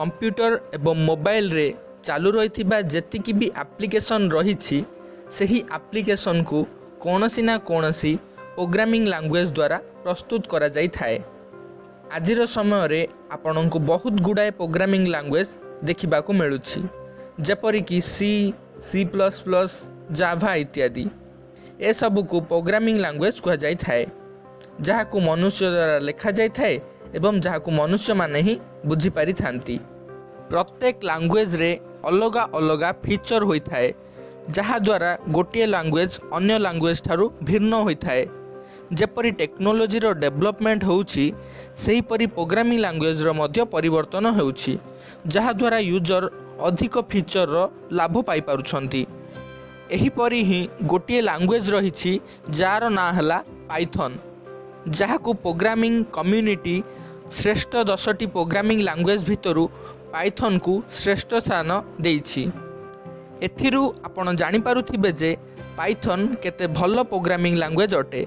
Computer एवं mobile रे चालू रही जेतिकी भी एप्लिकेशन रही सही एप्लिकेशन को कौनसी ना कौनसी प्रोग्रामिंग लैंग्वेज द्वारा प्रस्तुत करा जाई थाए। आजिर समय रे आपन को बहुत गुड़ाए प्रोग्रामिंग लैंग्वेज देखा मिलूँ जेपरिक सी प्लस प्लस जाभा इत्यादि। ए सब को प्रोग्रामिंग लैंग्वेज कह जाई थाए जहाँ को मनुष्य द्वारा लिखा जाई थाए एवं जहाँ को मनुष्य माने ही बुझी पारि थांती। प्रत्येक लैंग्वेज रे अलगा अलगा फीचर होई थाए जहाँ द्वारा गोटे लैंग्वेज अन्य लैंग्वेज ठारू भिन्न होई थाए। जेपरी टेक्नोलोजी रो डेवलपमेंट होउछि सेही परी प्रोग्रामिंग लैंग्वेज रो मध्य परिवर्तन होउछि जहाँ द्वारा यूजर अधिक फीचर रो लाभ पाई पारुछंती। एही परी ही गोटे लैंग्वेज रही जार ना हला पाइथन जहाँ को प्रोग्रामिंग कम्युनिटी श्रेष्ठ 10टी प्रोग्रामिंग लैंग्वेज भितरु पाइथन को श्रेष्ठ स्थान देइछि। एथिरु आपण जानि पारुथिबे जे पाइथन केते भल प्रोग्रामिंग लैंग्वेज अटे।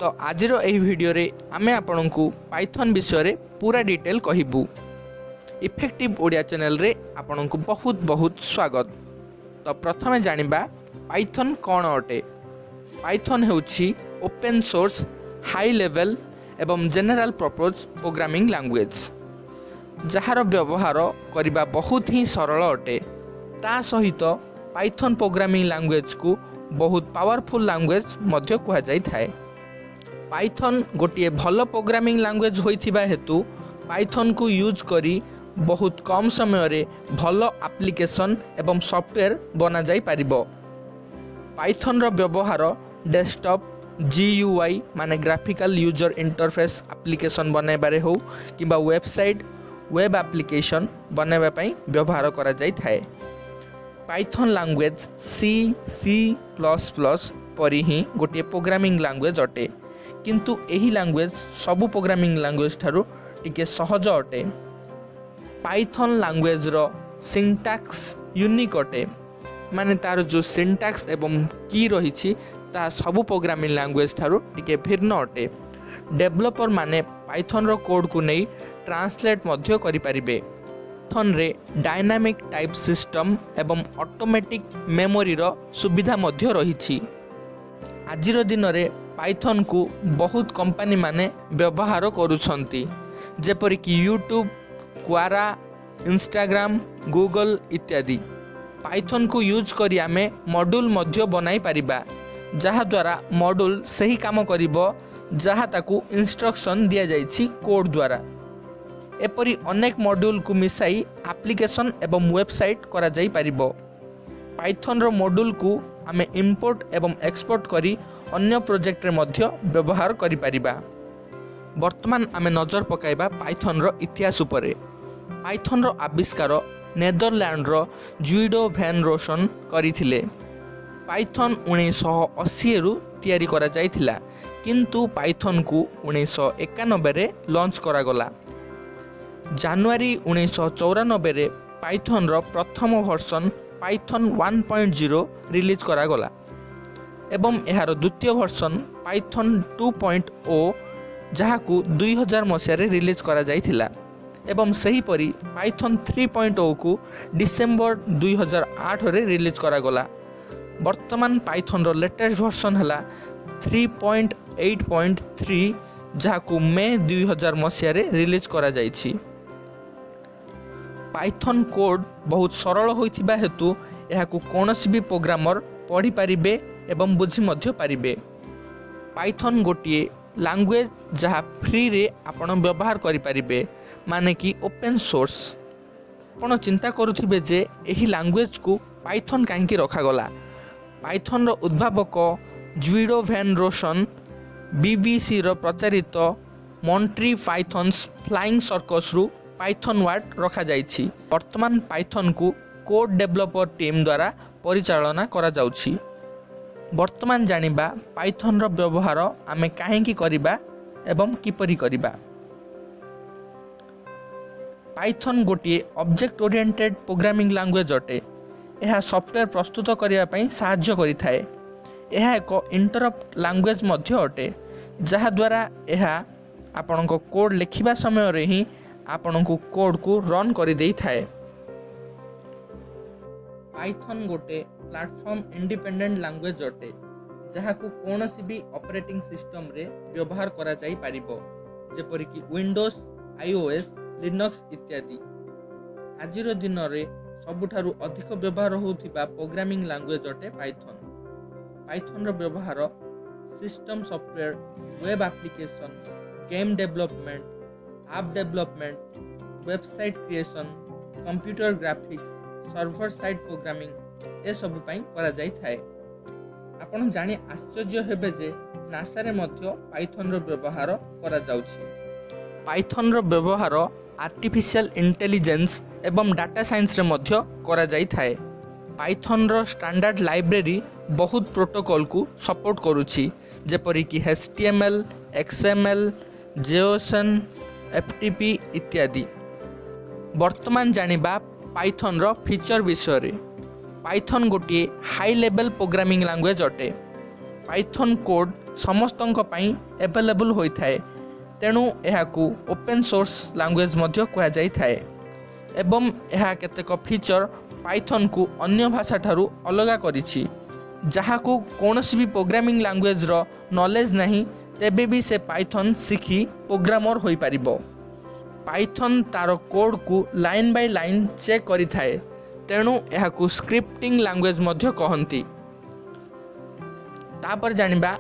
तो आजिर एही वीडियो रे आमे आपण को पाइथन विषय रे पूरा डिटेल कहिबु। इफेक्टिव ओडिया चैनल रे आपण को बहुत बहुत स्वागत। तो प्रथमे जानिबा पाइथन कौन अटे। पाइथन हेउछि ओपन सोर्स हाई लेवल एवं जनरल पर्पज प्रोग्रामिंग लैंग्वेज जार व्यवहार करने बहुत ही सरल अटे। ता सहित पाइथन प्रोग्रामिंग लैंग्वेज को बहुत पावरफुल लैंग्वेज मध्य कहा जाई थाए। पाइथन गोटे भल प्रोग्रामिंग लैंग्वेज होइथिबा हेतु पाइथन को यूज करी बहुत कम समय रे भल एप्लिकेशन एवं सॉफ्टवेयर बना जाई पारिबो। पाइथन रो व्यवहार डेस्कटॉप GUI माने ग्राफिकल यूजर इंटरफेस एप्लिकेशन बनैबारे हो किबा वेबसाइट वेब एप्लिकेशन बनैबा पई व्यवहार करा जाई थाए। पाइथन लैंग्वेज C++ परी ही गोटे प्रोग्रामिंग लैंग्वेज अटे किंतु एही लैंग्वेज सबु प्रोग्रामिंग लैंग्वेज ठारू टिके सहज अटे। पाइथन लैंग्वेज रो सिंटैक्स यूनिक अटे माने तार जो सिंटैक्स एवं की रही ता सबु प्रोग्रामिंग लैंग्वेज ठारू टिके भिन्न अटे। डेवलपर माने पाइथन रो कोड को नहीं ट्रांसलेट मध्य करि परिबे। पाइथन रे डायनामिक टाइप सिस्टम एवं ऑटोमेटिक मेमोरी रो सुविधा मध्य रही। आजिर दिन रे पाइथन को बहुत कंपनी माने व्यवहार करूछंती जेपरिक यूट्यूब क्वारा इंस्टाग्राम गूगल इत्यादि। पाइथन को यूज करी आमे मॉड्यूल मध्य बनाई परिबा जहा द्वारा मॉड्यूल सही काम करिबो जहा ताकू इंस्ट्रक्शन दिया जाइछि कोड द्वारा। एपरी अनेक मॉड्यूल को मिसाई एप्लिकेशन एवं वेबसाइट करा जाई परिबो। पाइथन रो मॉड्यूल को आमे इंपोर्ट एवं एक्सपोर्ट करी अन्य प्रोजेक्ट रे मध्य व्यवहार करि परिबा। वर्तमान आमे नजर पकाइबा पाइथन रो इतिहास उपरे। पाइथन रो आविष्कार नेदरलैंड रो ज्यूडो वैन रोसन करिथिले। पाइथन 1980 रु तैयारी करा जाइथिला किंतु पाइथन को 1991 रे लॉन्च करा गला। जनवरी 1994 रे पाइथन रो प्रथम वर्जन पाइथन 1.0 रिलीज करा गला एवं एहार द्वितीय वर्जन पाइथन 2.0 जहा को 2000 मसिया रे रिलीज करा जाइथिला एवं सही परी पाइथन 3.0 को डिसेंबर 2008 रे रिलीज करा गला। वर्तमान पाइथन रो लेटेस्ट वर्जन हला 3.8.3 जहा को मई 2000 मसिया रे रिलीज करा जाइछि। पाइथन कोड बहुत सरल होइथिबा हेतु एहा को कोनोसी भी प्रोग्रामर पढ़ी पारिबे एवं बुझी मध्य पारिबे। पाइथन गोटिए लैंग्वेज जहा फ्री रे आपण व्यवहार करि पारिबे माने कि ओपन सोर्स। आपण चिंता करुथिबे जे एही लैंग्वेज को पाइथन काहेकि रखा गला। पाइथन रो उद्भावक ज्यूडो वैन रोसन BBC रो प्रचारित मॉन्टी पाइथन्स फ्लाइंग सर्कस रु पाइथन वर्ड रखा जाइछि। वर्तमान पाइथन को कोड डेवलपर टीम द्वारा परिचालना करा जाउछि। वर्तमान जानिबा पाइथन रो व्यवहार आमे काहेकि करिबा एवं किपरि करिबा। पाइथन गोटे ऑब्जेक्ट ओरिएंटेड प्रोग्रामिंग लैंग्वेज अटे। यह सॉफ्टवेयर प्रस्तुत करिया पई सहाय्य करिथाए। यह एक इंटरप्ट लैंग्वेज मध्य अटे जहा द्वारा यह आपणक कोड लिखिबा समय रे ही आपणको कोड को रन कर दे थाए। पाइथन गोटे प्लेटफॉर्म इंडिपेंडेंट लैंग्वेज अटे जहाँ को कौन सी भी ऑपरेटिंग सिस्टम रे व्यवहार करा जाई पारिबो, जेपरि कि विंडोज, आईओएस, लिनक्स इत्यादि। आजिर दिन रे सबुठारु अधिक व्यवहार होउथिबा प्रोग्रामिंग लैंग्वेज अटे पाइथन। पाइथन रो व्यवहार system software, web application, game development, app development, website creation, computer graphics, server side programming ए सब पई करा जाई थाए। आपण जानि आश्चर्य हेबे जे नासा रे मध्य पाइथन रो व्यवहार करा जाउछि। पाइथन रो व्यवहार आर्टिफिशियल इंटेलिजेंस एवं डाटा साइंस रे मध्य करा जाई थाए। पाइथन रो स्टैंडर्ड लाइब्रेरी बहुत प्रोटोकॉल को सपोर्ट करूछि, जेपरि कि HTML, XML, JSON, FTP इत्यादि। वर्तमान जानिबा पाइथन रो फीचर विषय रे। पाइथन गोटे हाई लेवल प्रोग्रामिंग लैंग्वेज अटे। पाइथन कोड समस्तंक पई अवेलेबल होई थाए, तेणु एहाकू ओपन सोर्स लैंग्वेज मध्य कहा जाई थाए एवं एहा केतेक फीचर पाइथन को अन्य भाषा ठारू अलगा करिछि, जहाँ को कौनसी भी प्रोग्रामिंग लैंग्वेज रो नॉलेज नहीं तेबे भी से पाइथन सीखी प्रोग्रामर होई पारिबो। पाइथन तार कोड को लाइन बाय लाइन चेक करि थाए, तेणु एहाकू स्क्रिप्टिंग लैंग्वेज मध्य कहंती। तापर जानिबा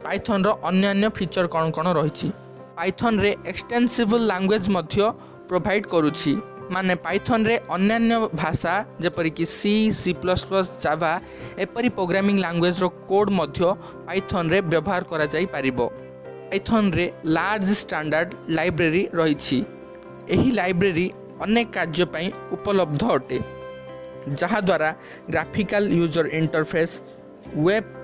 पाइथन रो अन्य फीचर कौन कौन रही। पाइथन रे एक्सटेंसिबल लैंग्वेज मध्य प्रोवाइड करुछि, माने पाइथन रे अन्य भाषा जेपरि कि C++, जावा एपरि प्रोग्रामिंग लैंग्वेज रो कोड मध्य पाइथन रे व्यवहार करा जाई पारिबो। पाइथन रे लार्ज स्टैंडर्ड लाइब्रेरी रही। एही लाइब्रेरी अनेक कार्य पई उपलब्ध अटे, जहाँ द्वारा graphical user interface, web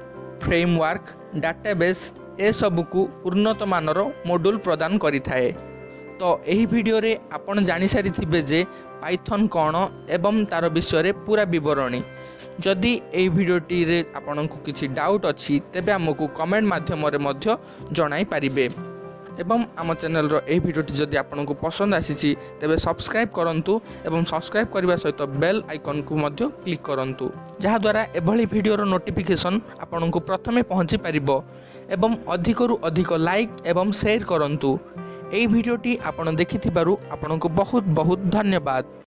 framework, database ए सब को उन्नत मानर मॉड्यूल प्रदान करि थाए। तो एही वीडियो रे आपण जानि सारि थिबे जे पाइथन कौन एवं तार विषय रे पूरा विवरणी। जदि एही वीडियोटी रे आपनको किछि डाउट अछि तेबे हमकु कमेंट माध्यम रे मध्य जणाई पारिबे। एवं आम चैनल रो एही वीडियोटी जदि आपनको पसंद आसीछि तेबे सब्सक्राइब करंतु एवं सब्सक्राइब करबा सहित बेल आइकन को मध्य क्लिक करंतु, जहा द्वारा एभली वीडियो रो नोटिफिकेशन आपनको प्रथमे पहुंची पारिबो। एवं अधिकरु अधिक लाइक एवं शेयर करंतु। एही वीडियोटी आपण देखिथिबारु आपनको बहुत बहुत धन्यवाद।